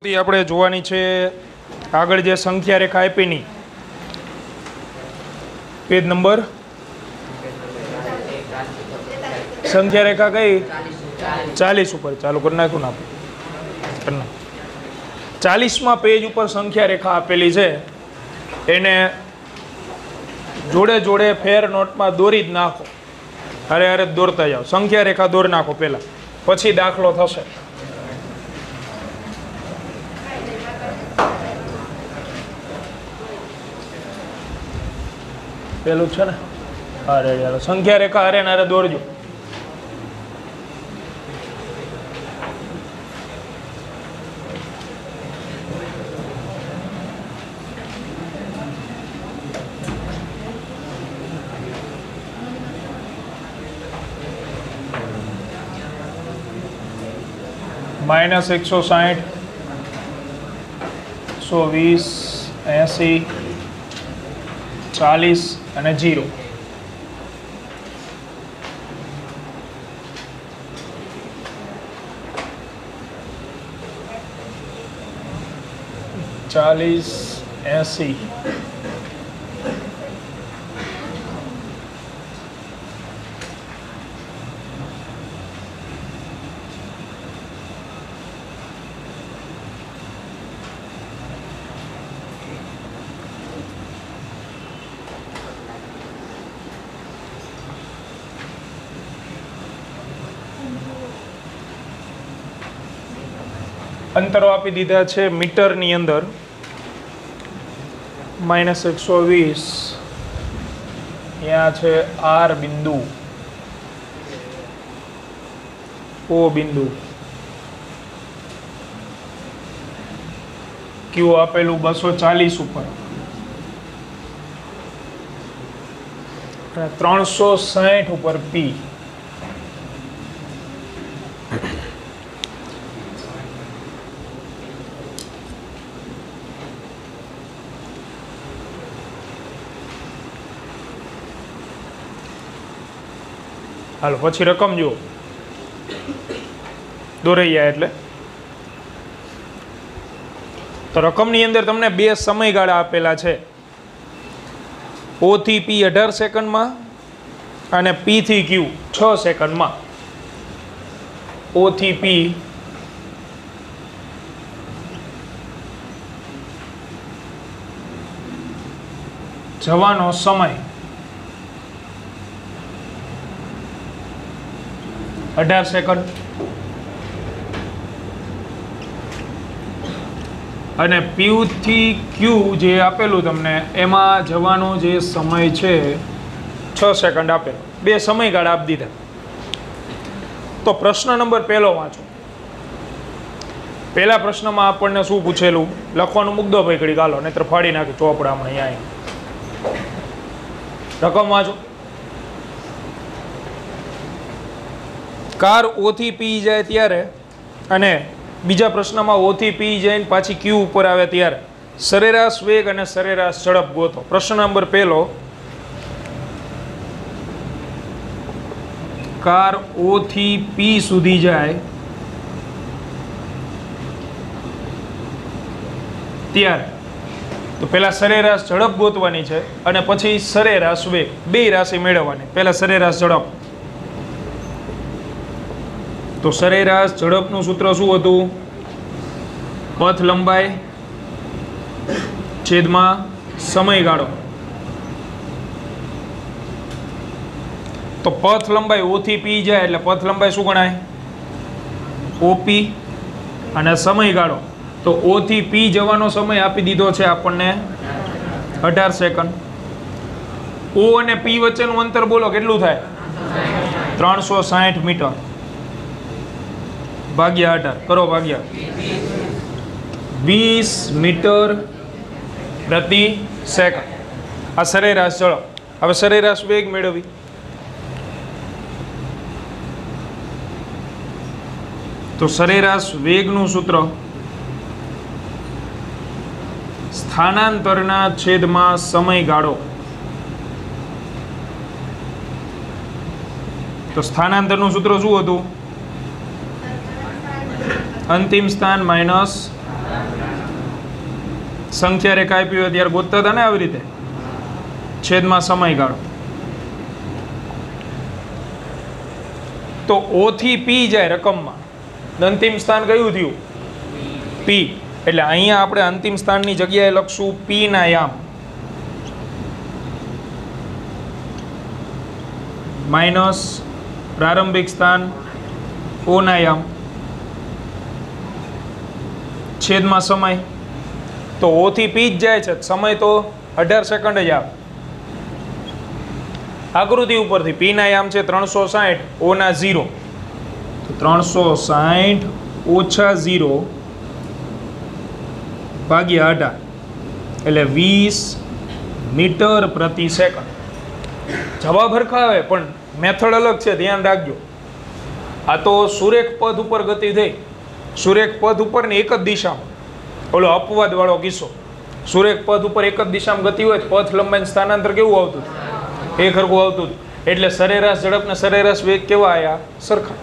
આપણે જોવાની છે આગળ જે સંખ્યા રેખા આપીની પેજ નંબર સંખ્યા રેખા કઈ 40 ઉપર ચાલુ કરી નાખું ને આપણે 40માં પેજ ઉપર સંખ્યા રેખા આપેલી છે એને જોડે જોડે ફેર નોટમાં દોરી જ નાખો અરે અરે દોરતા જાઓ સંખ્યા રેખા દોર નાખો પહેલા પછી દાખલો થશે પેલું છે ને અરે યાર સંખ્યા રેખા અરે ને અરે દોરજો -160 120 80 40 અને 0 40 80 અંતરો આપી દીધા છે મીટરની અંદર -120 यहाँ છે R બિંદુ O બિંદુ Q આપેલું 240 ઉપર 360 ઉપર P हालो पछी रकम जो दौराई जाए एटले तो रकमनी अंदर तमने बे समयगाळा आपेला छे O थी P 18 सेकंड में अने P थी Q 6 सेकंड में O थी P जवानो समय 18 सेकंड અને P થી Q જે આપેલું તમને એમાં જવાનો જે સમય છે 6 સેકન્ડ આપેલો બે સમયગાળા આપી દીધા તો પ્રશ્ન નંબર પહેલો વાંચો પહેલા પ્રશ્નમાં આપણને શું પૂછેલું લખવાનું મુકદો ભાઈ ઘડી ગાલો નહીતર ફાડી નાખી ચોપડા હમણાં અહીંયા રકમ વાંચો कार O थी P जाए त्यारे अने बीजा प्रश्न में O थी P जाए पाछी Q ऊपर आवे त्यारे सरेराश वेग अने सरेराश झड़प गोतो प्रश्न नंबर पहलो कार O थी P सुधी जाए त्यारे तो पहला सरेराश झड़प गोतवानी छे अने पछी सरेराश वेग बे राशि मेळववानी पहला सरेराश झड़प तो सरेराश झड़पનું सूत्र શું હતું પથ લંબાઈ છેદમાં સમયગાળો તો પથ લંબાઈ O થી P જાય એટલે પથ લંબાઈ શું ગણાય OP અને સમયગાળો તો O થી P જવાનો સમય આપી દીધો છે આપણને 18 સેકન્ડ O અને P વચ્ચેનું અંતર બોલો કેટલું થાય 360 મીટર भाग्या 18 करो भाग्या 20 मीटर प्रति सेकंड आ सरेराश झड़प हवे सरेराश वेग मेळवी तो सरेराश वेगनुं सूत्र स्थानांतरना छेदमां समयगाळो तो स्थानांतरनुं सूत्र शुं हतुं अंतिम स्थान माइनस સંખ્યા રેખા આપી હોય ત્યારે ગોતતા હતા ને આવી રીતે, છેદમાં સમયગાળો. તો O થી P જાય રકમમાં, અંતિમ સ્થાન કયું થયું? P. એટલે અહીંયા આપણે અંતિમ સ્થાનની જગ્યાએ લખશું P ના યામ માઇનસ પ્રારંભિક સ્થાન O ના યામ છેદમાં સમય. તો O થી P જ જાય છે, સમય તો 18 સેકન્ડ જ આવે. આકૃતિ ઉપરથી P ના યામ છે 360, O ના 0, તો 360 ઓછા 0 ભાગ્યા 18 એટલે 20 મીટર પ્રતિ સેકન્ડ. જવાબ હરખા આવે પણ મેથડ અલગ છે, ધ્યાન રાખજો. આ તો સુરેખ પદ ઉપર ગતિ થઈ, સુરેખ પદ ઉપર ને એક જ દિશામાં, ઓલો અપવાદ વાળો કિસ્સો. સુરેખ પદ ઉપર એક જ દિશામાં ગતિ હોય પથ લંબાઈ સ્થાનાંતર કેવું આવતું? એક હરખું આવતું. એટલે સરેરાશ ઝડપ ને સરેરાશ વેગ કેવા આયા? સરખા.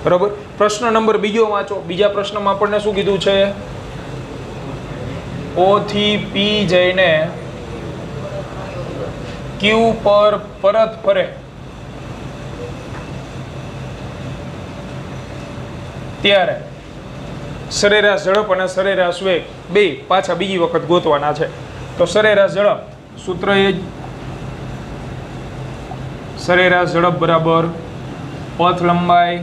બરોબર. પ્રશ્ન નંબર બીજો વાંચો. બીજા પ્રશ્નમાં આપણને શું કીધું છે? O થી P જઈને Q પર પરત ફરે ત્યારે સરેરાશ ઝડપ અને સરેરાશ વેગ બે પાછા બીજી વખત ગોતવાના છે. તો સરેરાશ ઝડપ સૂત્ર એ જ, સરેરાશ ઝડપ બરાબર પથ લંબાઈ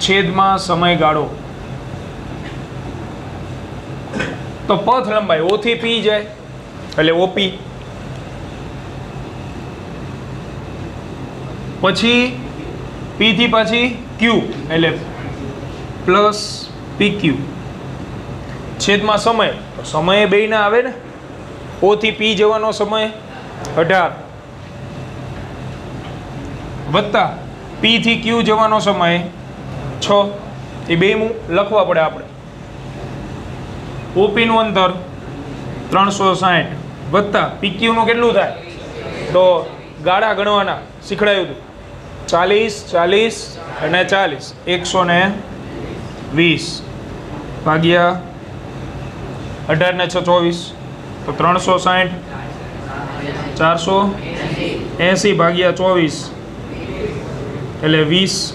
છેદમાં સમયગાળો. તો પથ લંબાઈ O થી P જાય એટલે OP, પછી P થી પછી Q એટલે પ્લસ PQ છેદમાં સમય. તો સમય બે ના આવે ને, O થી P જવાનો સમય 18 વત્તા P થી Q જવાનો સમય 6. એ બે લખવા પડે આપણે. OP નું અંતર 360 વત્તા PQ નું કેટલું થાય? તો ગાળા ગણવાના શીખડાયું હતું, 40 40 અને 40, 120 ભાગ્યા 18 ને 6 24, તો 360 480 ભાગ્યા 24 એટલે 20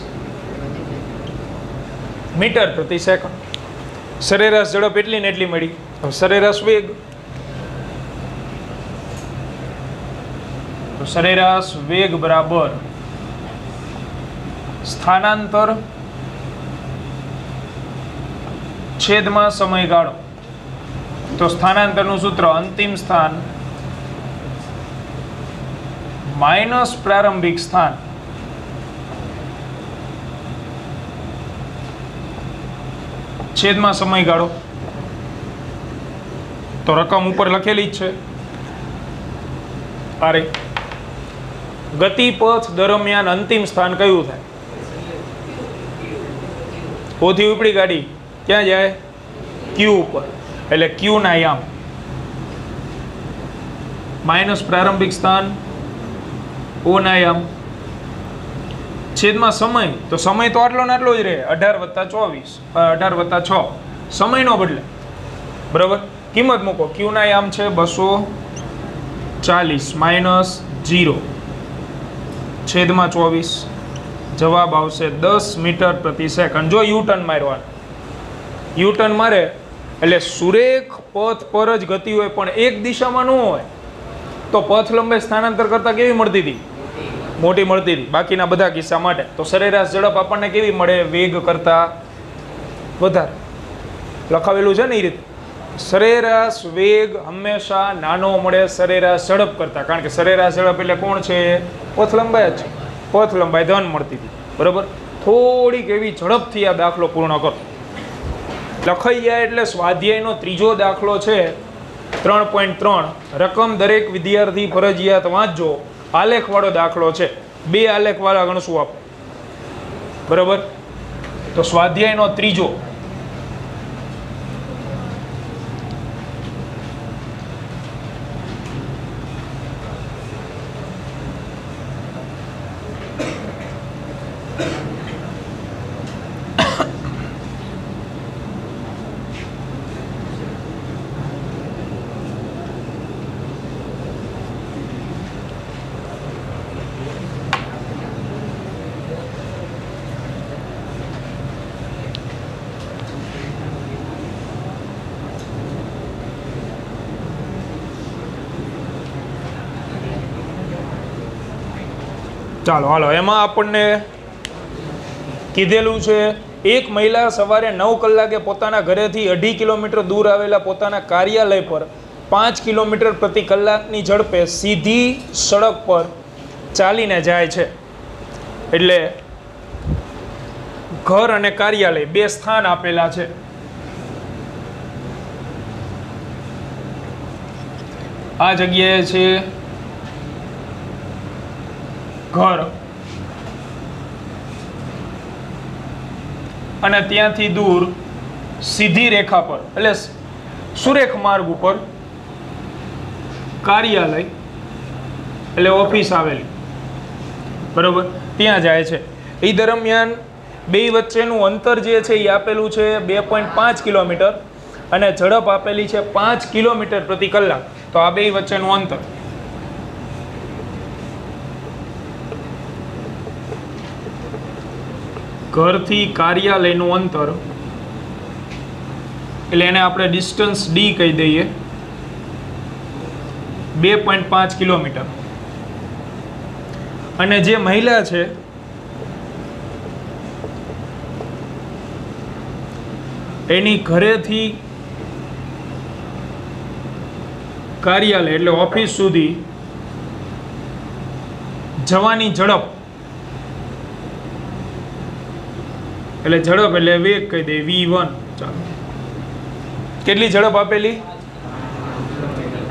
મીટર પ્રતિ સેકન્ડ. સરેરાશ ઝડપ એટલી ને એટલી મળી. સરેરાશ વેગ, તો સરેરાશ વેગ બરાબર સ્થાનાંતર છેદમાં સમયગાળો. તો સ્થાનાંતરનું સૂત્ર અંતિમ સ્થાન માઇનસ પ્રારંભિક સ્થાન છેદમાં સમયગાળો. તો રકમ ઉપર લખેલી જ છે. અરે ગતિપથ દરમિયાન અંતિમ સ્થાન કયું થાય? O થી ઉપડી ગાડી ક્યાં જાય? Q ઉપર, એટલે Q ના યામ માઇનસ પ્રારંભિક સ્થાન O ના યામ છેદમાં સમય. તો સમય તો આટલો ને આટલો જ રહે, 18 વત્તા 24, 18 વત્તા 6, સમય નો બદલે. બરાબર. કિંમત મૂકો. Q ના યામ છે 240 માઇનસ 0 છેદમાં 24, જવાબ આવશે 10 મીટર પ્રતિ સેકન્ડ. જો યુ ટર્ન મારવાનું, યુ ટર્ન મારે એટલે સુરેખ પથ પર જ ગતિ હોય પણ એક દિશામાં ન હોય તો પથ લંબાઈ સ્થાનાંતર કરતા કેવી મળતી હતી? મોટી મળતી હતી બાકીના બધા કિસ્સા માટે. તો સરેરાશ ઝડપ આપણને કેવી મળે? વેગ કરતા વધારે. લખાવેલું છે ને એ રીતે. સરેરાશ વેગ હંમેશા નાનો મળે સરેરાશ ઝડપ કરતા, કારણ કે સરેરાશ ઝડપ એટલે કોણ છે? પથ લંબાઈ જ છે. પથ લંબાઈ ધન મળતી હતી. બરાબર. થોડીક એવી ઝડપથી આ દાખલો પૂર્ણ કરો. લખાઈ જાય એટલે સ્વાધ્યાયનો ત્રીજો દાખલો છે 3.3. રકમ દરેક વિદ્યાર્થી ફરજિયાત વાંચજો. આલેખવાળો દાખલો છે, 2 આલેખવાળા ગણશું આપણે. બરાબર. તો સ્વાધ્યાયનો ત્રીજો, ચાલો હાલો, એમાં આપણને કીધેલું છે એક મહિલા સવારે 9 કલાકે પોતાના ઘરેથી 2.5 કિલોમીટર દૂર આવેલા પોતાના કાર્યાલય પર 5 કિલોમીટર પ્રતિ કલાકની ઝડપે સીધી સડક પર ચાલીને જાય છે. એટલે ઘર અને કાર્યાલય બે સ્થાન આપેલા છે. આ જગ્યાએ છે ઘર અને ત્યાંથી દૂર સીધી રેખા પર એટલે સુરેખ માર્ગ ઉપર કાર્યાલય એટલે ઓફિસ આવેલી, બરોબર, ત્યાં જાય છે. એ દરમિયાન બે વચ્ચેનું અંતર જે છે એ આપેલું છે 2.5 કિલોમીટર અને ઝડપ આપેલી છે 5 કિલોમીટર પ્રતિ કલાક. તો આ બે વચ્ચેનું અંતર ઘરથી કાર્યાલયનું અંતર એટલે એને આપણે ડિસ્ટન્સ ડી કહી દઈએ, 2.5 કિલોમીટર. અને જે મહિલા છે એની ઘરેથી કાર્યાલય એટલે ઓફિસ સુધી જવાની ઝડપ એટલે ઝડપ એટલે વેગ કહી દે v1. ચાલો, કેટલી ઝડપ આપેલી?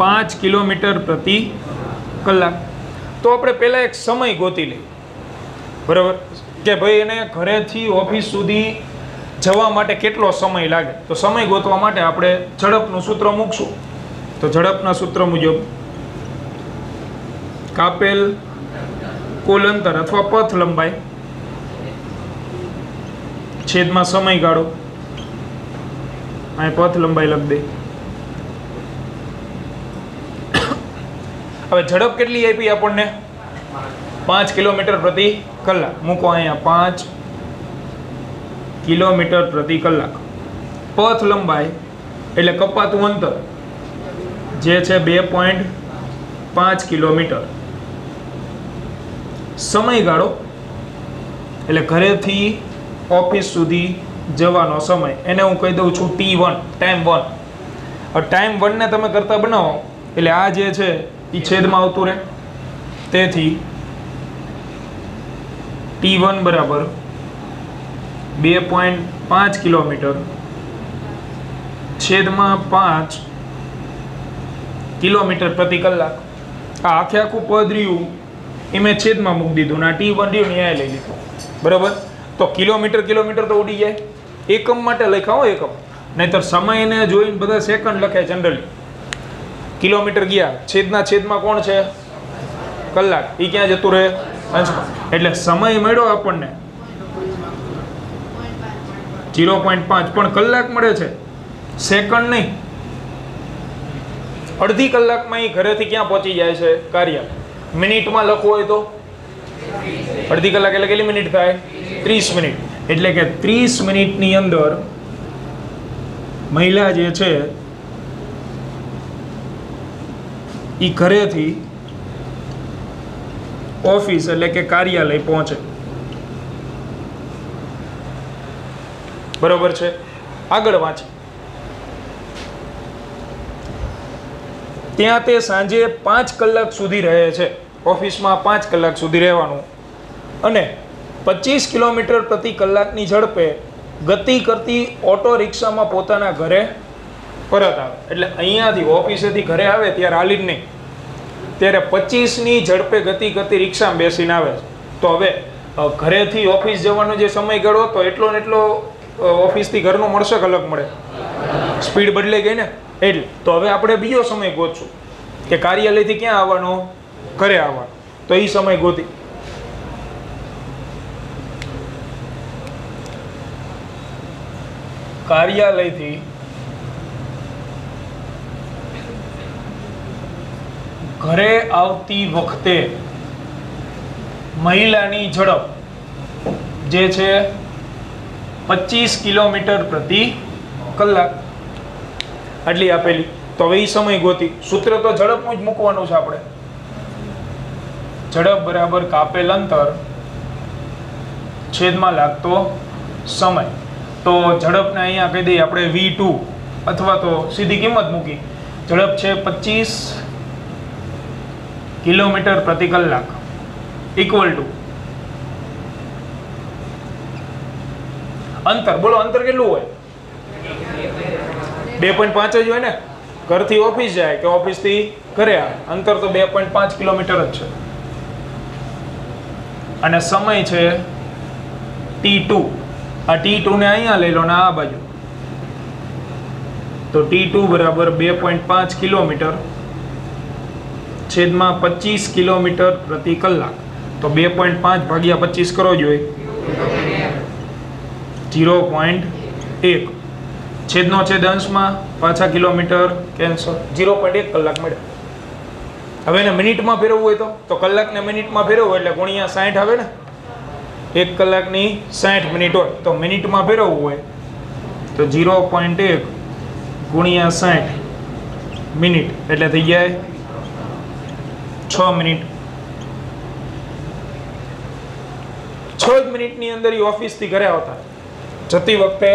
5 કિલોમીટર પ્રતિ કલાક. તો આપણે પહેલાં એક સમય ગોતી લઈએ, બરાબર, કે ભાઈ એને ઘરેથી ઓફિસ સુધી જવા માટે કેટલો સમય લાગે. તો સમય ગોતવા માટે આપણે ઝડપનું સૂત્ર મૂકશું. તો ઝડપના સૂત્ર મુજબ કાપેલ કુલ અંતર અથવા પથ લંબાઈ છેદમાં સમયગાળો, અહીં પથ લંબાઈ લખ દે. હવે ઝડપ કેટલી આપી આપણને? 5 કિલોમીટર પ્રતિ કલાક. મૂકો અહીંયા 5 કિલોમીટર પ્રતિ કલાક. પથ લંબાઈ એટલે કપાતું અંતર જે છે 2.5 કિલોમીટર. સમયગાળો એટલે ઘરેથી ઓફિસ સુધી જવાનો સમય, એને હું કહી દઉં છું T1, ટાઈમ 1. હવે ટાઈમ 1 ને તમે કરતા બનાવો એટલે આ જે છે એ છેદમાં આવતું રહે. તેથી T1 બરાબર 2.5 કિલોમીટર છેદમાં 5 કિલોમીટર પ્રતિ કલાક. આ આખું પદ રહ્યું એ મેં છેદમાં મૂકી દીધું, ના T1 રહ્યું ન્યાય લઈ લીધું, બરાબર. તો કિલોમીટર કિલોમીટર તો ઉડી જાય, એકમ માટે લખાવો એકમ, નહીતર સમયને જોઈને બધા સેકન્ડ લખે જનરલી. કિલોમીટર ગયા, છેદમાં કોણ છે? કલાક. એ ક્યાં જતું રહે? અંશમાં. એટલે સમય મળ્યો આપણને 0.5, પણ કલાક મળે છે, સેકન્ડ નહીં. અડધી કલાકમાં એ ઘરેથી ક્યાં પહોંચી જાય છે? કાર્ય. મિનિટમાં લખવું હોય તો અડધી કલાક એટલે કેટલી મિનિટ થાય? 30 મિનિટ. એટલે કે 30 મિનિટની અંદર મહિલા જે છે એ ઘરેથી ઓફિસ એટલે કે કાર્યાલય પહોંચે, બરોબર છે. આગળ વાંચે. ત્યાં તે સાંજે 5 કલાક સુધી રહે છે. ઓફિસમાં 5 કલાક સુધી રહેવાનું અને 25 કિલોમીટર પ્રતિ કલાકની ઝડપે ગતિ કરતી ઓટો રિક્ષામાં પોતાના ઘરે પરત આવે. એટલે અહીંયાથી ઓફિસેથી ઘરે આવે ત્યારે હાલીને નહીં, ત્યારે 25ની ઝડપે ગતિ કરતી રિક્ષામાં બેસીને આવે છે. તો હવે ઘરેથી ઓફિસ જવાનો જે સમયગાળો હતો એટલો ને એટલો ઓફિસથી ઘરનો મળશે કે અલગ મળે? સ્પીડ બદલાઈ ગઈ ને. એટલે તો હવે આપણે બીજો સમય ગોતશું કે કાર્યાલયથી ક્યાં આવવાનો? ઘરે આવવાનો. તો એ સમય ગોતી. કાર્યાલયથી ઘરે આવતી વખતે મહિલાની ઝડપ જે છે 25 કિલોમીટર પ્રતિ કલાક આટલી આપેલી. તો હવે એ સમય ગોતી. સૂત્ર તો ઝડપનું જ મૂકવાનું છે આપણે. ઝડપ બરાબર કાપેલ અંતર છેદમાં લાગતો સમય. તો ઝડપને અહીંયા કહી દઈએ આપણે v2 અથવા તો સીધી કિંમત મૂકી. ઝડપ છે 25 કિલોમીટર પ્રતિ કલાક ઇક્વલ ટુ અંતર. બોલો અંતર કેટલું હોય? 2.5 જ હોય ને. ઘરથી ઓફિસ જાય કે ઓફિસથી ઘરે આવે, અંતર તો 2.5 કિલોમીટર જ છે. અને સમય છે t2. આ t2 ને અહીંયા લઈ લો ને આ બાજુ, તો t2 બરાબર 2.5 કિલોમીટર છેદમાં 25 કિલોમીટર પ્રતિ કલાક. તો 2.5 ભાગ્યા 25 કરો જોઈએ 0.1. છેદનો છેદ અંશમાં, પાછા કિલોમીટર કેન્સલ, 0.1 કલાક મળે. હવે એને મિનિટમાં ફેરવવું હોય તો કલાકને મિનિટમાં ફેરવવું એટલે ગુણ્યા 60 આવે ને. 1 કલાકની 60 મિનિટ હોય તો મિનિટમાં ફેરવવું હોય તો 0.1 ગુણ્યા 60 મિનિટ એટલે થઈ જાય 6 મિનિટ. 6 મિનિટની અંદર એ ઓફિસથી ઘરે આવતા. જતી વખતે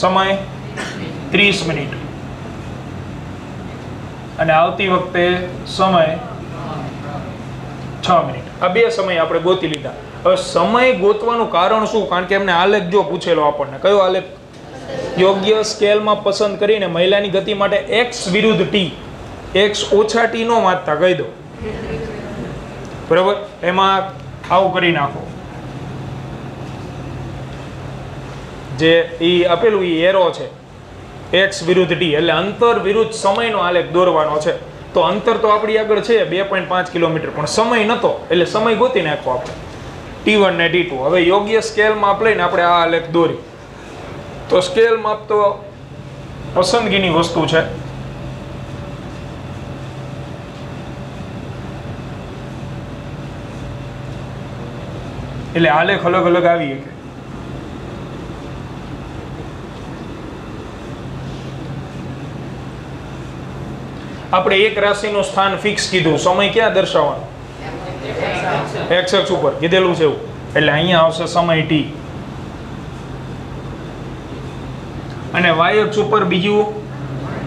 સમય 30 મિનિટ અને આવતી વખતે સમય 6 મિનિટ. આ બે સમય આપણે ગોતી લીધા. હવે સમય ગોતવાનું કારણ શું? કારણ કે એમને આલેખ જો પૂછેલો આપણને. કયો આલેખ? યોગ્ય સ્કેલમાં પસંદ કરીને મહિલાની ગતિ માટે x વિરુદ્ધ t, x ઓછા t નો વાંચતા કહી દો. બરાબર? એમાં આવું કરી નાખો. જે ઈ આપેલું ઈ એરો છે x વિરુદ્ધ t, એટલે અંતર વિરુદ્ધ સમયનો આલેખ દોરવાનો છે. તો અંતર તો આપણી આગળ છે 2.5 કિલોમીટર, પણ સમય નતો એટલે સમય ગોતી નાખો આપણે t1 ને t2. હવે યોગ્ય સ્કેલ માપ લઈને આપણે આ આલેખ દોરી. તો સ્કેલ માપ તો પસંદગીની વસ્તુ છે. એટલે આલેખ અલગ અલગ આવી શકે. આપણે એક રાશિનું સ્થાન ફિક્સ કીધું, સમય ક્યાં દર્શાવવાનો? x અક્ષ ઉપર કીધેલું છે એવું. એટલે અહીંયા આવશે સમય t અને y અક્ષ ઉપર બીજું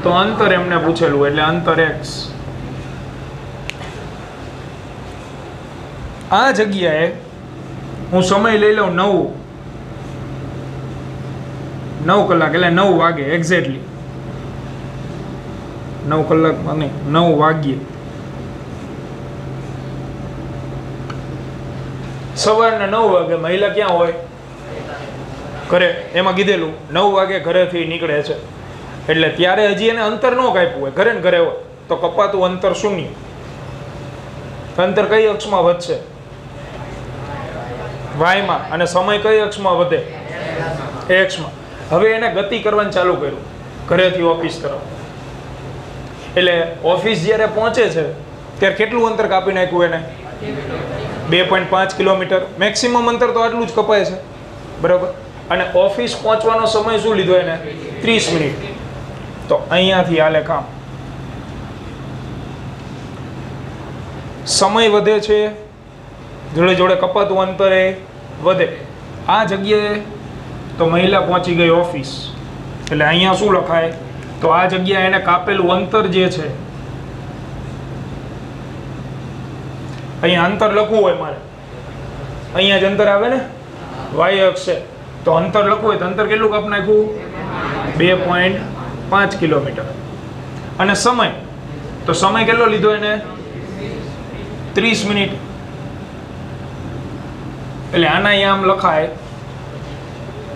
તો અંતર એમને પૂછેલું એટલે અંતર x. આ જગ્યાએ હું સમય લઈ લઉં 9 કલાક એટલે 9 વાગે એક્ઝેક્ટલી 9 કલાક અને 9 વાગ્યે. સવારના 9 વાગે મહિલા ક્યાં હોય? ઘરે. એમાં કીધેલું 9 વાગે ઘરેથી નીકળે છે એટલે ત્યારે હજી એને અંતર ન કાપ્યું હોય, ઘરે ને ઘરે હોય તો કપાતું અંતર 0. અંતર કઈ અક્ષમાં વધશે? વાયમાં. અને સમય કઈ અક્ષમાં વધે? એક્સમાં. હવે એને ગતિ કરવાનું ચાલુ કર્યું ઘરેથી ઓફિસ તરફ. એટલે ઓફિસ જ્યારે પહોંચે છે ત્યારે કેટલું અંતર કાપી નાખ્યું એને? 2.5 કિલોમીટર. મેક્સિમમ અંતર તો આટલું જ કપાય છે. બરાબર? અને ઓફિસ પહોંચવાનો સમય શું લીધો એને? 30 મિનિટ. તો અહીંયાથી હાલે કામ. સમય વધે છે, જોડે જોડે કપાતું અંતર એ વધે. આ જગ્યાએ તો મહિલા પહોંચી ગઈ ઓફિસ એટલે અહીંયા શું લખાય? તો આ જગ્યાએ એને કાપેલું અંતર જે છે, અહીંયા અંતર લખવું હોય મારે, અહીંયા જ અંતર આવે ને, y અક્ષ છે તો અંતર લખવું હોય તો અંતર કેટલું કાપ નાખ્યું? 2.5 કિલોમીટર. અને સમય તો સમય કેટલો લીધો એને? 30 મિનિટ. એટલે આના અહીંયા આમ લખાય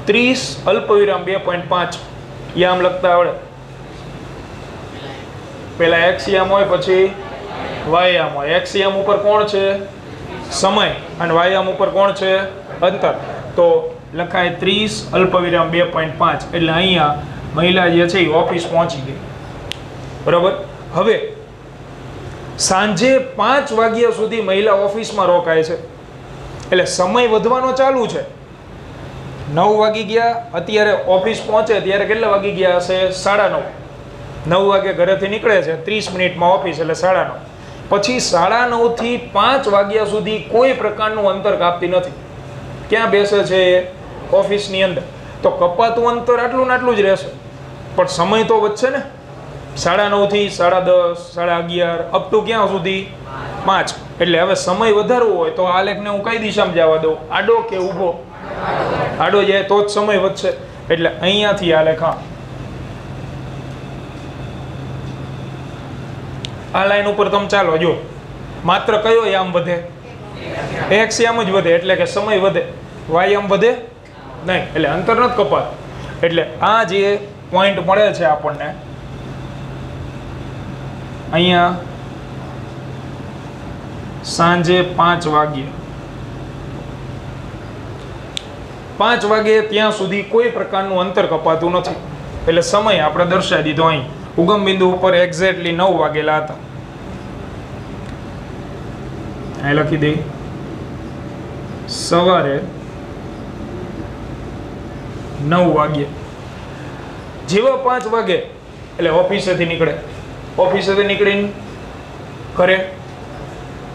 30 અલ્પવિરામ 2.5. આમ લખતા આવડે. પેલા x આમ હોય પછી y આમ હોય. x આમ ઉપર કોણ છે? સમય. અને y આમ ઉપર કોણ છે? અંતર. તો લખાય 30 અલ્પવિરામ 2.5. એટલે અહીંયા મહિલા જે છે એ ઓફિસ પહોંચી ગઈ. બરાબર? હવે સાંજે 5 વાગ્યા સુધી મહિલા ઓફિસમાં રોકાય છે એટલે સમય વધવાનો ચાલુ છે. 9 વાગી ગયા, અત્યારે ઓફિસ પહોંચે ત્યારે કેટલા વાગી ગયા હશે? 9:30. 9 વાગે ઘરેથી નીકળે છે, 30 મિનિટમાં ઓફિસ એટલે 9:30. પછી 9:30 થી 5 વાગ્યા સુધી કોઈ પ્રકારનું અંતર કાપતી નથી. ક્યાં બેસે છે એ? ઓફિસની અંદર. તો કપાતું અંતર આટલું ને આટલું જ રહેશે, પણ સમય તો વધશે ને. 9:30 થી 10:30, 11:30 અપ ટુ ક્યાં સુધી? 5. એટલે હવે સમય વધારવો હોય તો આ લેખને હું કઈ દિશામાં જવા દઉં? આડો કે ઊભો? આડો જાય તો જ સમય વધશે. એટલે અહીંયાથી આ લેખ આ લાઈન ઉપર તમે ચાલો જો, માત્ર કયો યામ વધે? એક્સ યામ જ વધે, એટલે કે સમય વધે. વાય યામ વધે નહીં, એટલે અંતર નથી કપાતું. એટલે આ જે પોઈન્ટ મળે છે આપણને અહીંયા સાંજે 5 વાગ્યે 5 વાગે ત્યાં સુધી કોઈ પ્રકારનું અંતર કપાતું નથી. એટલે સમય આપણે દર્શાવી દીધો. અહીં ઉગમ બિંદુ ઉપર એક્ઝેક્ટલી 9 વાગેલા હતા. અહીં લખી દઈ સવારે 9 વાગ્યે. જેવા 5 વાગે એટલે ઓફિસેથી નીકળે, ઓફિસેથી નીકળીને ઘરે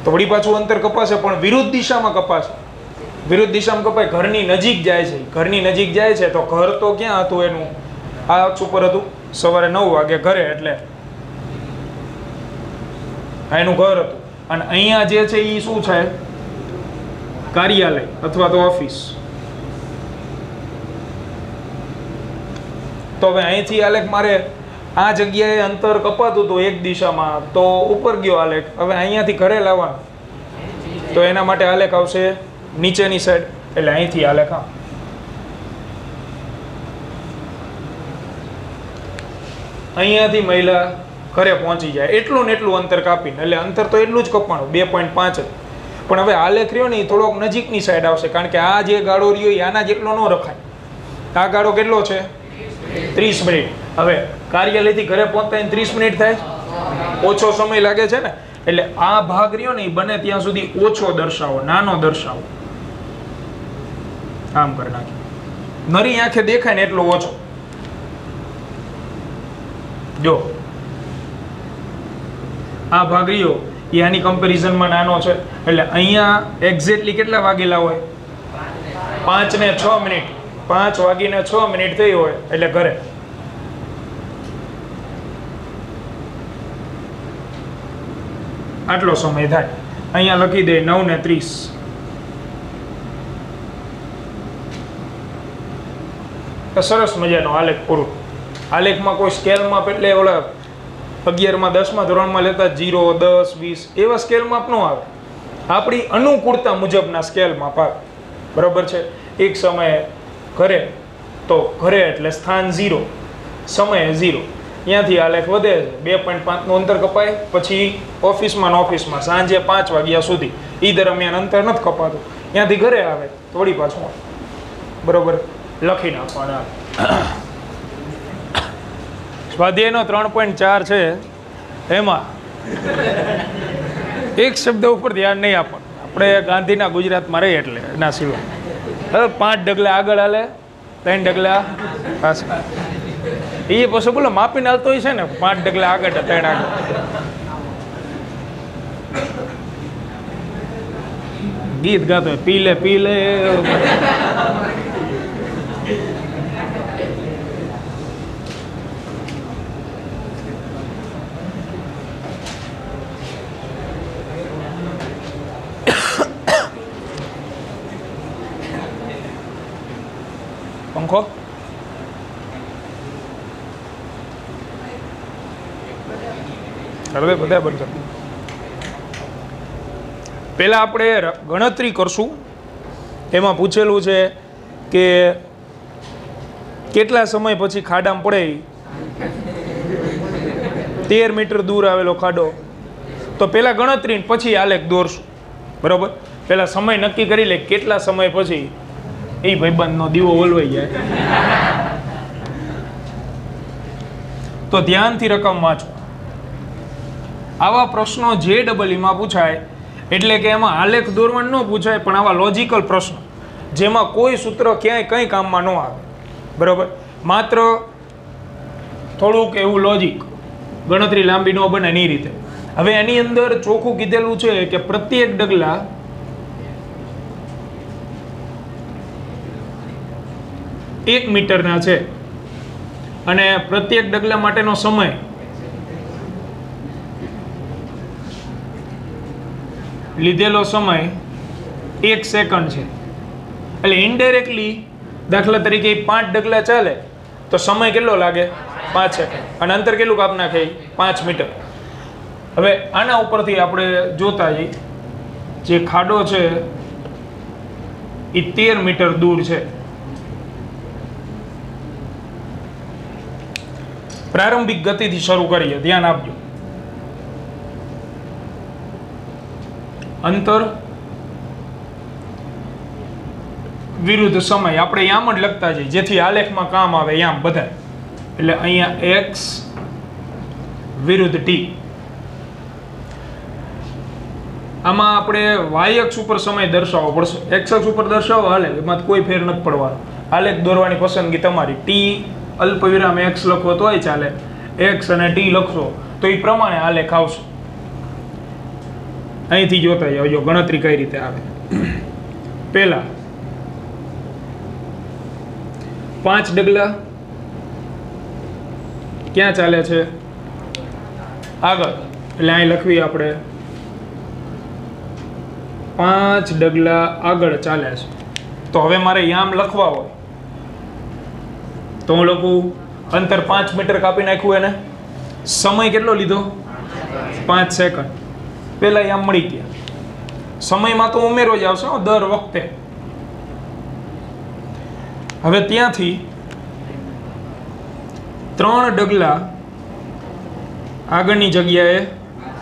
તો વળી પાછું અંતર કપાશે, પણ વિરુદ્ધ દિશામાં કપાશે. વિરુદ્ધ દિશામાં કપાય, ઘરની નજીક જાય છે. ઘરની નજીક જાય છે તો ઘર તો ક્યાં હતું એનું? આ અક્ષ ઉપર હતું. સવારે 9 વાગે ઘરે, એટલે એનું ઘર હતું. અને અહીંયા જે છે એ શું છે? કાર્યાલય અથવા તો ઓફિસ. તો હવે અહીંથી આલેખ મારે આ જગ્યાએ અંતર કપાતું હતું એક દિશામાં, તો ઉપર ગયો આલેખ. હવે અહીંયાથી ઘરે લાવવાનું તો એના માટે આલેખ આવશે નીચેની સાઈડ. એટલે અહીંથી આલેખ અહીંયાથી મહિલા ઘરે પહોંચી જાય એટલું ને એટલું અંતર કાપીને. એટલે અંતર તો એટલું જ કપાણું 2.5 જ. પણ હવે આલેખ રહ્યો ને એ થોડોક નજીકની સાઈડ આવશે, કારણ કે આ જે ગાળો રહ્યો એ આના જેટલો ન રખાય. આ ગાળો કેટલો છે? 30 મિનિટ. હવે કાર્યાલયથી ઘરે પહોંચતા 30 મિનિટ થાય, ઓછો સમય લાગે છે ને. એટલે આ ભાગ રહ્યો ને એ બને ત્યાં સુધી ઓછો દર્શાવો, નાનો દર્શાવો. આમ કરી નાખી, નરી આંખે દેખાય ને એટલો ઓછો. જો આ ભાગ રહ્યો એ આની કમ્પેરિઝનમાં નાનો છે. એટલે અહીંયા એક્ઝેક્ટલી કેટલા વાગેલા હોય? 5 ને 6 મિનિટ. 5 વાગીને 6 મિનિટ થઈ હોય એટલે ઘરે. આટલો સમય થાય. અહીંયા લખી દે 9 ને 30. સરસ મજાનો આલેખ પૂરો. આલેખમાં કોઈ સ્કેલમાં એટલે ઓલા 11માં 10માં ધોરણમાં લેતા 0, 10, 20 એવા સ્કેલ માપ ન આવે. આપણી અનુકૂળતા મુજબના સ્કેલ માપ આવે. બરોબર છે. એક સમયે ઘરે, તો ઘરે એટલે સ્થાન 0, સમયે 0. ત્યાંથી આલેખ વધે છે. 2.5 નું અંતર કપાય. પછી ઓફિસમાં સાંજે 5 વાગ્યા સુધી એ દરમિયાન અંતર નથી કપાતું. ત્યાંથી ઘરે આવે તો વળી પાછું બરોબર લખી નાખવાના. સ્વાધ્યાયનો 3.4 છે. એમાં એક શબ્દ ઉપર ધ્યાન નહીં આપવાનું. આપણે ગાંધીના ગુજરાતમાં રહીએ એટલે એના સિવાય. હવે 5 ડગલા આગળ હાલે, 3 ડગલા પાછળ. એ પછી બોલો માપીને હાલતો હોય છે ને, 5 ડગલા આગળ 3 આગળ. ગીત ગાતો હોય, પી લે પંખો. હવે બધા બંધ કરી. પહેલા આપણે ગણતરી કરશું. એમાં પૂછેલું છે કે કેટલા સમય પછી ખાડામાં પડે 13 મીટર દૂર આવેલો ખાડો. તો પહેલા ગણતરી પછી આલેખ દોરશું. બરોબર. પહેલા સમય નક્કી કરી લે કેટલા સમય પછી એ ભાઈબંધનો દીવો ઓલવાઈ જાય. તો ધ્યાનથી રકમ વાંચો. આવા પ્રશ્નો JEE-માં પૂછાય એટલે કે એમાં આલેખ દોરવાનું ન પૂછાય, પણ આવા લોજિકલ પ્રશ્નો જેમાં કોઈ સૂત્ર ક્યાંય કંઈ કામમાં ન આવે. બરોબર. માત્ર થોડુંક એવું લોજિક, ગણતરી લાંબી ન બને એની રીતે. હવે એની અંદર ચોખ્ખું કીધેલું છે કે પ્રત્યેક ડગલા 1 મીટરના છે અને પ્રત્યેક ડગલા માટેનો સમય લીધેલો સમય 1 સેકન્ડ છે. એટલે ઇનડાયરેક્ટલી દાખલા તરીકે 5 ડગલા ચાલે તો સમય કેટલો લાગે? 5 સેકન્ડ. અને અંતર કેટલું કાપ નાખે? 5 મીટર. હવે આના ઉપરથી આપણે જોતા જઈએ, જે ખાડો છે એ 13 મીટર દૂર છે. પ્રારંભિક ગતિથી શરૂ કરીએ, ધ્યાન આપજો. અંતર વિરુદ્ધ સમય આપણે યામ જ લખતા જઈએ, જેથી આલેખમાં કામ આવે. યામ બધા એટલે અહીંયા x વિરુદ્ધ t. આમાં આપણે y અક્ષ ઉપર સમય દર્શાવવો પડશે. x અક્ષ ઉપર દર્શાવો હાલે, એમાં કોઈ ફેર નથી પડવાનો. આલેખ દોરવાની પસંદગી તમારી. t અલ્પવિરામ x લખો તોય ચાલે, x અને t લખશો તો એ પ્રમાણે આલેખ આવશે. અહીંથી જોતા જાઓ ગણતરી કઈ રીતે આવે. પહેલા 5 ડગલા ક્યાં ચાલે છે? આગળ. એટલે અહીં લખવી આપણે 5 ડગલા આગળ ચાલે છે. તો હવે મારે યામ લખવા હોય તો હું લખું અંતર 5 મીટર કાપી નાખ્યું એને. સમય કેટલો લીધો? 5 સેકન્ડ. પહેલા યામ મળી ગયા. સમયમાં તો ઉમેરો જ આવશે દર વખતે. હવે ત્યાંથી 3 ડગલા આગળની જગ્યાએ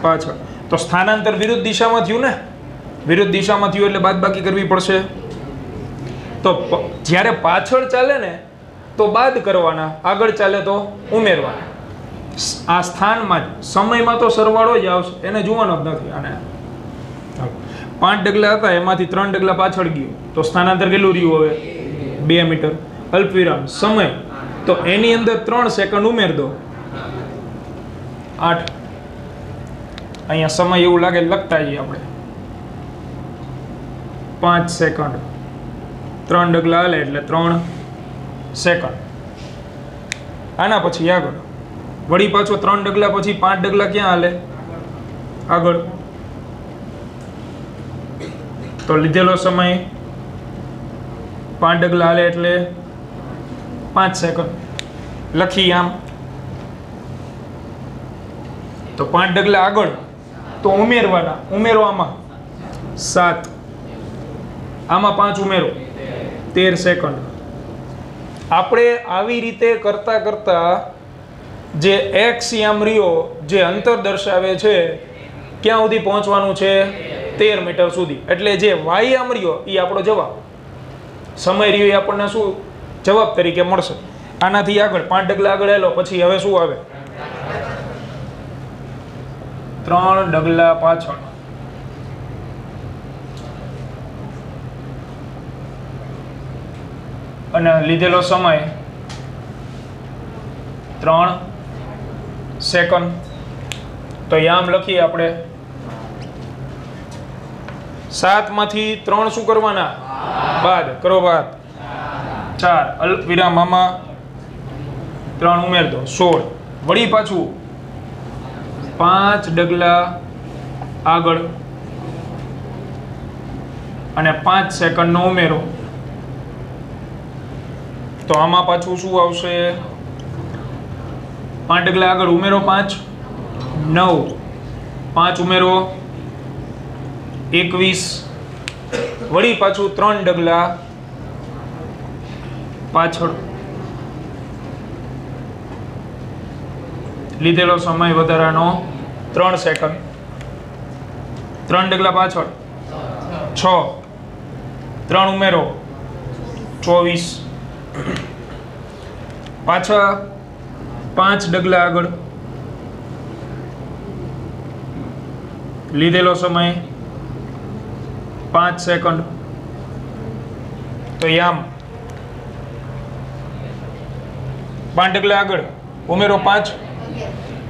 પાછળ. તો સ્થાનાંતર વિરુદ્ધ દિશામાં થયું ને? વિરુદ્ધ દિશામાં થયું એટલે બાદબાકી કરવી પડશે. તો જ્યારે પાછળ ચાલે ને તો બાદ કરવાના, આગળ ચાલે તો ઉમેરવાના. આ સ્થાનમાં જ. સમયમાં તો સરવાળો જ આવશે, એને જોવાનો જ નથી. આને 5 ડગલા હતા એમાંથી 3 ડગલા પાછળ ગયું તો સ્થાનાંતર કેટલું રહ્યું? હવે 2 મીટર. અલ્પવિરામ સમય તો એની અંદર 3 સેકન્ડ ઉમેર દો, 8. અહીંયા સમય એવું લાગે લખતા જઈએ આપણે. 5 સેકન્ડ 3 ડગલા હાલે એટલે 3 સેકન્ડ. આના પછી આગળ વળી પાછો 3 ડગલા પછી 5 ડગલા ક્યાં હાલે? આગળ. તો લીધેલો સમય 5 ડગલા હાલે એટલે 5 સેકન્ડ. લખી આમ. તો 5 ડગલા આગળ તો ઉમેરવાના. ઉમેરો આમાં 7, આમાં 5 ઉમેરો 13 સેકન્ડ. આપણે આવી રીતે કરતા કરતા જે x યામ રહ્યો જે અંતર દર્શાવે છે ક્યાં સુધી પહોંચવાનું છે? 13 મીટર સુધી. એટલે જે y યામ રહ્યો એ આપણો જવાબ. સમય રહ્યો એ આપણને શું જવાબ તરીકે મળશે. આનાથી આગળ 5 ડગલા આગળ એલો પછી હવે શું આવે? 3 ડગલા પાછળ. અને લીધેલો સમય 3 સેકન્ડ. તો યામ લખીએ આપણે. 7 માંથી 3 શું કરવાના? બાદ કરો. બાદ 4 અલ્પવિરામ આમાં 3 ઉમેર દો 16. વળી પાછું 5 ડગલા આગળ અને 5 સેકન્ડનો ઉમેરો. તો આમાં પાછું શું આવશે? 5 ડગલા આગળ ઉમેરો 5, 9, 5 ઉમેરો 21. વળી પાછું 3 ડગલા પાછળ. લીધેલો સમય વધારાનો 3 સેકન્ડ. 3 ડગલા પાછળ 6, 3 ઉમેરો 24. પાછા 5 ડગલા આગળ. લીધેલો સમય 5 સેકન્ડ. તો યામ 5 ડગલા આગળ ઉમેરો 5,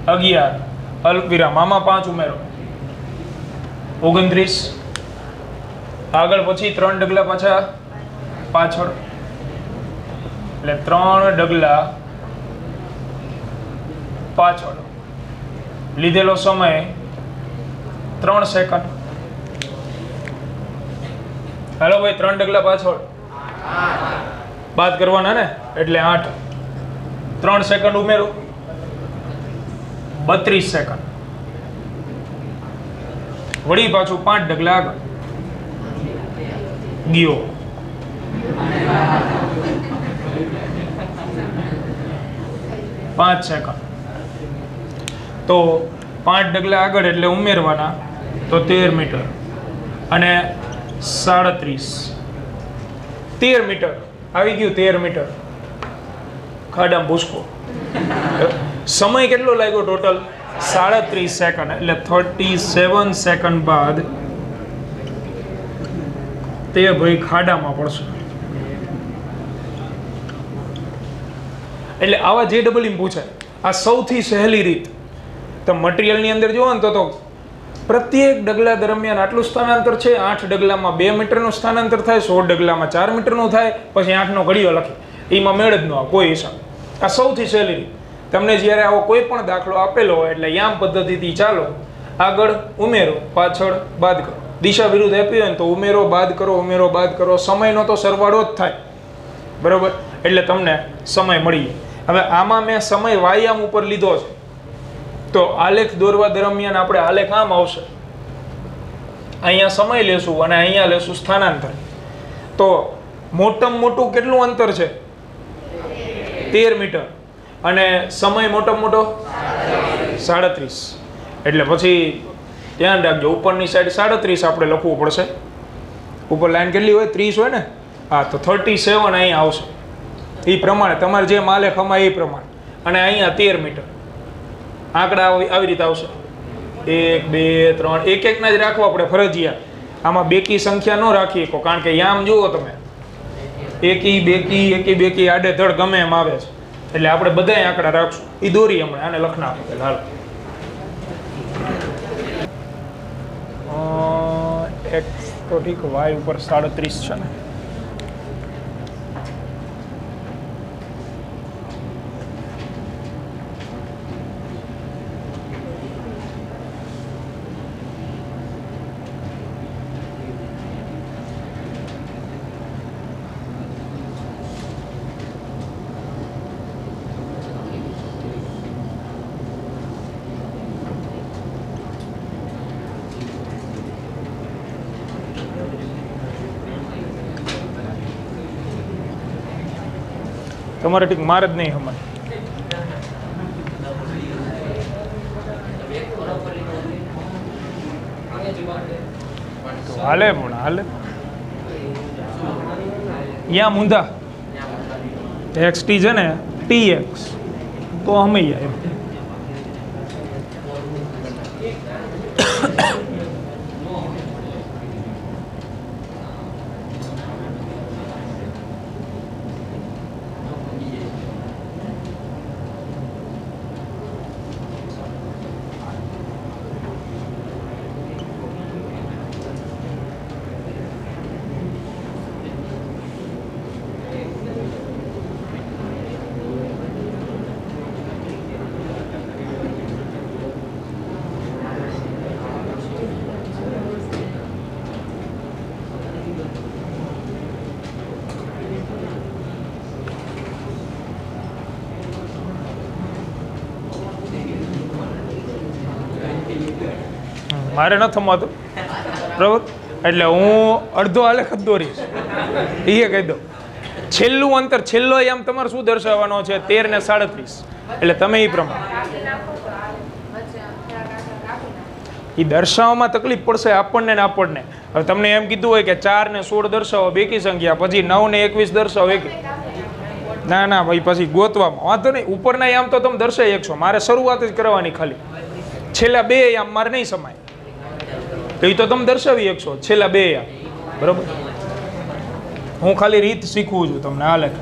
11. અલ્પવિરામ, આમાં 5 ઉમેરો 29, આગળ પછી 3 ડગલા પાછા પાછળ, એટલે 3 ડગલા પાછળ, લીધેલો સમય 3 સેકન્ડ. હાલો ભાઈ, 3 ડગલા પાછળ બાદ કરવાના ને, એટલે 8, 3 સેકન્ડ ઉમેરો 32 સેકન્ડ, વળી પાછું 5 ડગલા આગળ ગયો, 5 સેકન્ડ. તો 5 ડગલા આગળ એટલે ઉમેરવાના તો 13 મીટર અને 37, 13 મીટર આવી ગયું. 13 મીટર ખાડામાં ભૂસકો. સમય કેટલો લાગ્યો ટોટલ? 37 સેકન્ડ, એટલે 37 સેકન્ડ બાદ તે ભાઈ ખાડામાં પડશે. એટલે આવા જે ડબલ ઇમ પૂછાય. આ સૌથી સહેલી રીત. તો મટીરિયલની અંદર જુઓ ને તો પ્રત્યેક ડગલા દરમિયાન આટલું સ્થાનાંતર છે. 8 ડગલામાં 2 મીટરનું સ્થાનાંતર થાય, 16 ડગલામાં 4 મીટરનું થાય, પછી 8નો ઘડીયો લખે. એમાં મેળ જ ન આવે કોઈ હિસાબ. આ સૌથી સહેલી રીત. તમને જ્યારે આવો કોઈ પણ દાખલો આપેલો હોય એટલે યામ પદ્ધતિથી ચાલો, આગળ ઉમેરો, પાછળ બાદ કરો. દિશા વિરુદ્ધ આપી હોય ને તો ઉમેરો બાદ કરો, ઉમેરો બાદ કરો. સમયનો તો સરવાળો જ થાય, બરોબર? એટલે તમને સમય મળી જાય. હવે આમાં મેં સમય વાયામ ઉપર લીધો છે, તો આલેખ દોરવા દરમિયાન આપણે આલેખ આમ આવશે. અહીંયા સમય લેશું અને અહીંયા લેશું સ્થાનાંતર. તો મોટામાં મોટું કેટલું અંતર છે? 13 મીટર. અને સમય મોટામાં મોટો 37. એટલે પછી ધ્યાન રાખજો, ઉપરની સાઈડ 37 આપણે લખવું પડશે. ઉપર લાઈન કેટલી હોય? 30 હોય ને? હા, તો 37 અહીંયા આવશે. એ પ્રમાણે તમારે જે આલેખ અમાય એ પ્રમાણે. અને અહીંયા 13 મીટર. આંકડા આવી રીતે આવશે. 1, 2, 3, એક એકના જ રાખવા આપણે ફરજિયાત. આમાં બેકી સંખ્યા ન રાખી શકો, કારણ કે યામ જુઓ તમે, એકી બેકી આડે ધડ ગમે એમ આવે છે. એટલે આપણે બધાય આંકડા રાખશું. એ દોરી હમણાં આને લખના આપો પેલા. એક્સ તો ઠીક, વાય ઉપર 37 છે ને. તમારે ઠીક માર જ નહીં સમજ. હાલે પણ હાલે. યા મુંધા એક્સ ટી છે ને, ટી એક્સ તો હમૈયા એમ. મારે ન થમાતું, બરાબર? એટલે હું અડધો આલેખ જ દોરીશ. એ કહી દો. છેલ્લું અંતર, છેલ્લો આમ તમારે શું દર્શાવવાનો છે? 13 ને 37. એટલે તમે એ પ્રમાણે એ દર્શાવવામાં તકલીફ પડશે આપણને ને આપણને. હવે તમને એમ કીધું હોય કે 4 ને 16 દર્શાવો બેકી સંખ્યા, પછી 9 ને 21 દર્શાવો એકી. ના ના ભાઈ, પછી ગોતવામાં વાંધો નહીં. ઉપરના આમ તો તમે દર્શાવી શકશો, મારે શરૂઆત જ કરવાની ખાલી. છેલ્લા 2 આમ મારે નહીં સમાય, એ તો તમે દર્શાવી શકશો છેલ્લા 2 આમ, બરોબર? હું ખાલી રીત શીખવું છું તમને. આ લેખ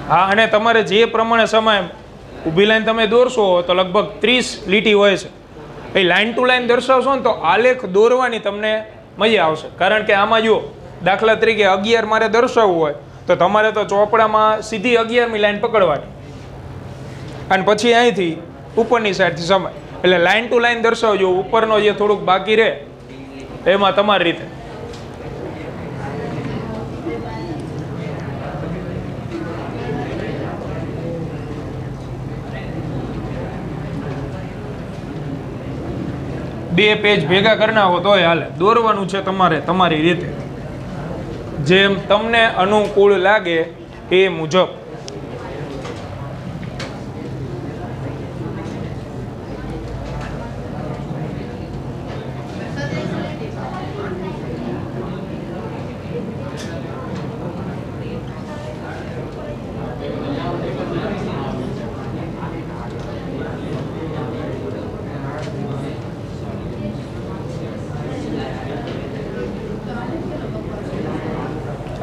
હા, અને તમારે જે પ્રમાણે સમય ઊભી લાઈન તમે દોરશો તો લગભગ 30 લીટી હોય છે. એ લાઈન ટુ લાઈન દર્શાવશો ને તો આલેખ દોરવાની તમને મજા આવશે. કારણ કે આમાં જો દાખલા તરીકે 11 મારે દર્શાવવું હોય તો તમારે તો ચોપડામાં સીધી 11મી લાઈન પકડવાની અને પછી અહીંથી ઉપરની સાઈડથી સમય. એટલે લાઈન ટુ લાઈન દર્શાવજો. ઉપરનો જે થોડુંક બાકી રહે એમાં તમારી રીતે. બે પેજ ભેગા કરી નાખો તોય હાલે. દોરવાનું છે તમારે તમારી રીતે, જેમ તમને અનુકૂળ લાગે એ મુજબ.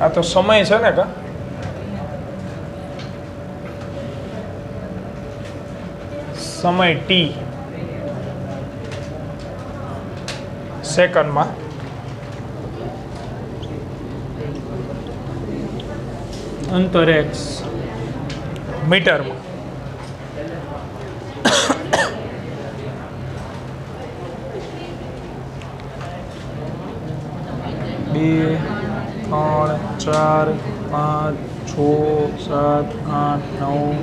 આ તો સમય છે ને કા સમય ટી સેકન્ડમાં, અંતર એક્સ મીટરમાં. બે 3 4 5 6 7 8 9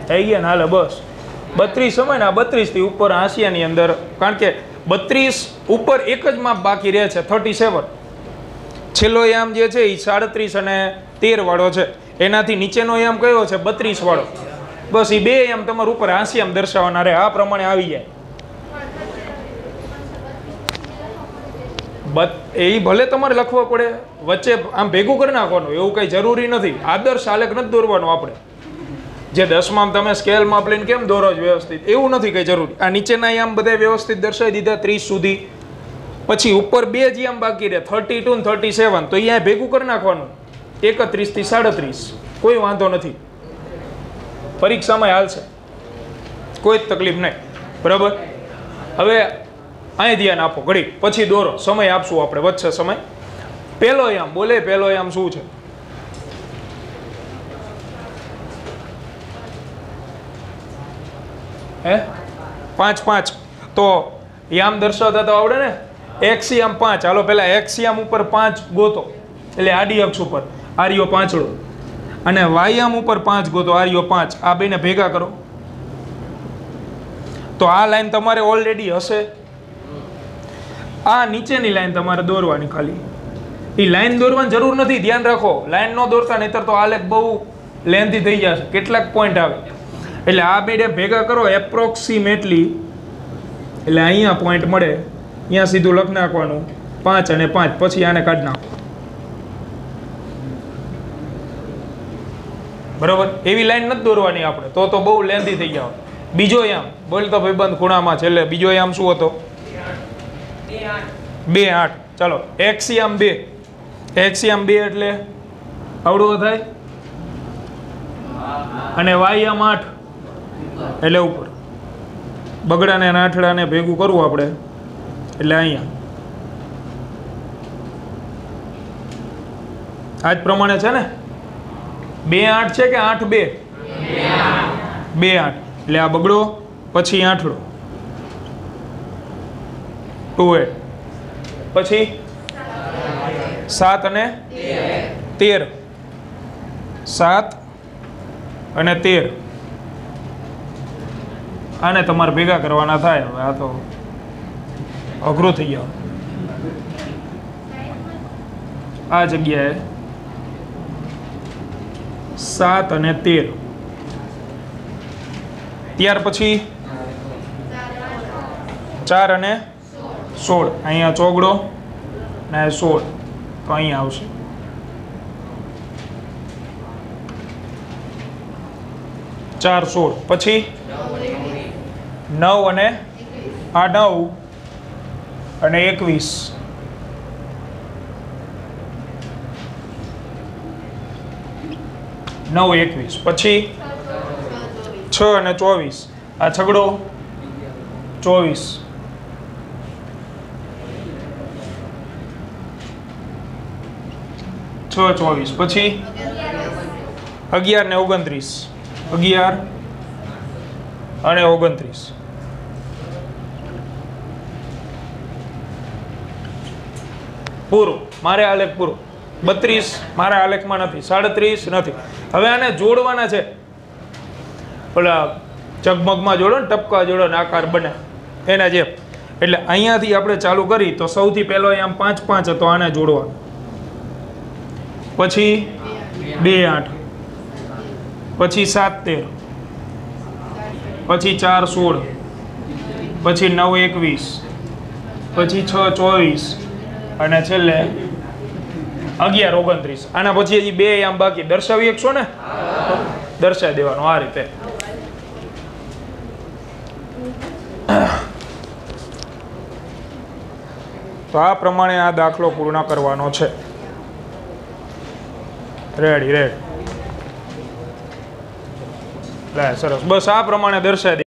થઈ ગયા ને. હાલે બસ 32 સમય ને. આ 32 થી ઉપર આસિયાની અંદર, કારણ કે 32 ઉપર એક જ માપ બાકી રહે છે 37. છેલ્લો યામ જે છે એ 37 અને 13 વાળો છે. એનાથી નીચેનો યામ કયો છે 32 વાળો. બસ એ બે યામ તમારે ઉપર આસિયામ દર્શાવવાના રહે. આ પ્રમાણે આવી જાય. એ ભલે તમારે લખવા પડે વચ્ચે આમ ભેગું કરી નાખવાનું, એવું કઈ જરૂરી નથી. આદર્શ આલેખ નથી દોરવાનો આપણે. જે 10માં તમે સ્કેલ માપ લઈને કેમ દોરો છો વ્યવસ્થિત, એવું નથી કઈ જરૂરી. આ નીચેના યામ બધા વ્યવસ્થિત દર્શાવી દીધા 30 સુધી. પછી ઉપર બે જ યામ બાકી રહે 32 ને 37, તો અહીંયા ભેગું કરી નાખવાનું 31 થી 37. કોઈ વાંધો નથી, પરીક્ષામાં હાલશે, કોઈ જ તકલીફ નહીં. બરાબર. હવે અહીં ધ્યાન આપો ઘડી, પછી દોરો. સમય આપશું આપણે વચ્ચે સમય. પહેલો યામ બોલે, પહેલો યામ શું છે? હે 5 5. તો યામ દર્શાવતા તો આવડે ને. એક્સ યામ 5. હાલો પેલા એક્સ યામ ઉપર 5 ગોતો, એટલે આડી અક્ષ ઉપર આર્યો પાંચડો, અને વાય યામ ઉપર 5 ગોતો આર્યો 5. આ બેને ભેગા કરો તો આ લાઈન તમારે ઓલરેડી હશે. આ નીચેની લાઈન તમારે દોરવાની ખાલી. એ લાઈન દોરવાની જરૂર નથી, ધ્યાન રાખો. લાઈન ન દોરતા નહીતર તો આ લેખ બહુ લેન્થી થઈ જશે, કેટલાક પોઈન્ટ આવે. એટલે આ બે ભેગા કરો એપ્રોક્સિમેટલી, એટલે અહીંયા પોઈન્ટ મળે. અહીંયા સીધું લખી નાખવાનું 5 અને 5. પછી આને કાઢી નાખો. બરોબર. એવી લાઈન નથી દોરવાની આપણે, તો બહુ લેન્થી થઈ જાય. બીજો યામ બોલતો ભાઈબંધ ખૂણામાં છેલ્લે બીજો યામ શું હતો? 2 8. ચાલો એક્સ યામ 2. એક્સ યામ 2 એટલે આવડું થાય, અને વાય યામ 8 એટલે ઉપર. બગડાને અને આઠડાને ભેગું કરવું આપણે, એટલે અહીંયા આ જ પ્રમાણે છે ને. 2 8 છે કે 8 2? 2 8. એટલે આ બગડો પછી આઠડો 2 8. પછી 7 અને 13. 7 અને 13. આને તમારે ભેગા કરવાના થાય. હવે આ તો અઘરું થઈ ગયું. આ જગ્યાએ 7 અને 13. ત્યાર પછી 4 અને 16 અહીંયા ચોગડો ને 16 તો અહીંયા આવશે 4 16 પછી 9 અને આ 9 અને 21 9 21 પછી 6 અને 24 આ છગડો 24 6 24 પછી 11 ને 29 11 અને 29 પૂરું મારે આલેખ પૂરો 32 મારા આલેખમાં નથી 37 નથી હવે આને જોડવાના છે ઓલા ચગમગમાં જોડો ને ટપકા જોડો ને આકાર બને એના જેમ એટલે અહીંયાથી આપણે ચાલુ કરી તો સૌથી પહેલો આમ 5 5 હતો આને જોડવા પછી 2 8 પછી 7 13 પછી 4 16 પછી 9 21 પછી 6 24 અને છેલ્લે 11 29 આના પછી હજી 2 આમ બાકી દર્શાવી શકશો ને દર્શાવી દેવાનું આ રીતે તો આ પ્રમાણે આ દાખલો પૂર્ણ કરવાનો છે રેડી લે સરસ બસ આ પ્રમાણે દર્શાવી